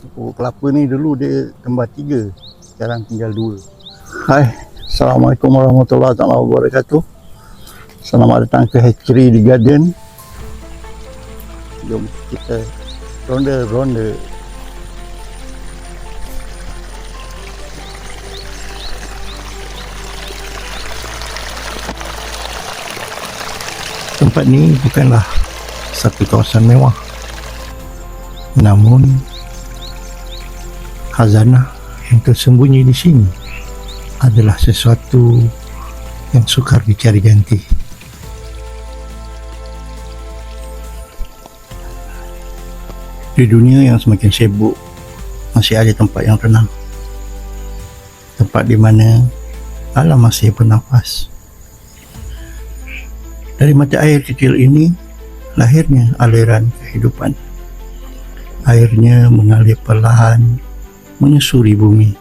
Pokok kelapa ni dulu dia kembar 3, sekarang tinggal 2. Hai, Assalamualaikum warahmatullahi wabarakatuh. Selamat datang ke Hatchery di Garden. Jom kita ronda-ronda. Tempat ni bukanlah satu kawasan mewah, namun khazanah yang tersembunyi di sini adalah sesuatu yang sukar dicari ganti. Di dunia yang semakin sibuk, masih ada tempat yang tenang, tempat di mana alam masih bernafas. Dari mata air kecil ini lahirnya aliran kehidupan. Airnya mengalir perlahan menyusuri bumi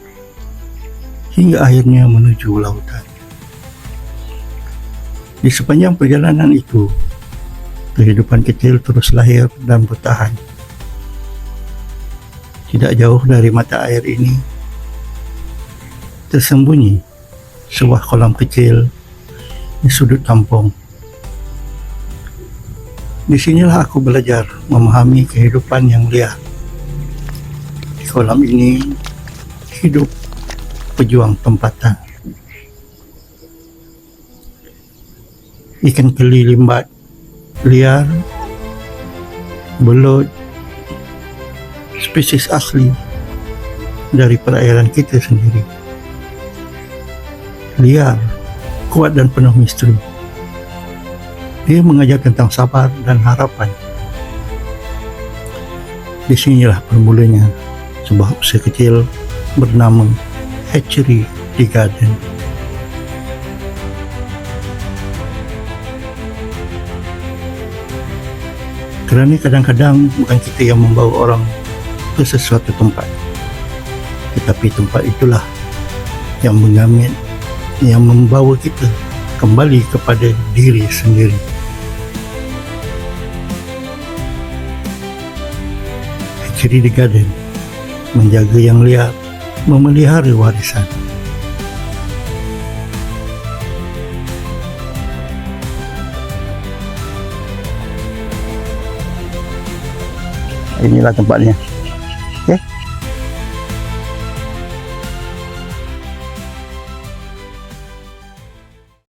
hingga akhirnya menuju lautan. Di sepanjang perjalanan itu, kehidupan kecil terus lahir dan bertahan. Tidak jauh dari mata air ini tersembunyi sebuah kolam kecil di sudut kampung. Di sinilah aku belajar memahami kehidupan yang liar. Di kolam ini hidup pejuang tempatan. Ikan keli limbat liar, belut, spesies asli dari perairan kita sendiri. Liar, kuat dan penuh misteri. Dia mengajar tentang sabar dan harapan. Di sinilah bermulanya sebuah usaha kecil bernama Hatchery di Garden. Kerana kadang-kadang bukan kita yang membawa orang ke sesuatu tempat, tetapi tempat itulah yang mengambil, yang membawa kita kembali kepada diri sendiri. Hatchery di Garden menjaga yang liar, memelihara warisan. Inilah tempatnya.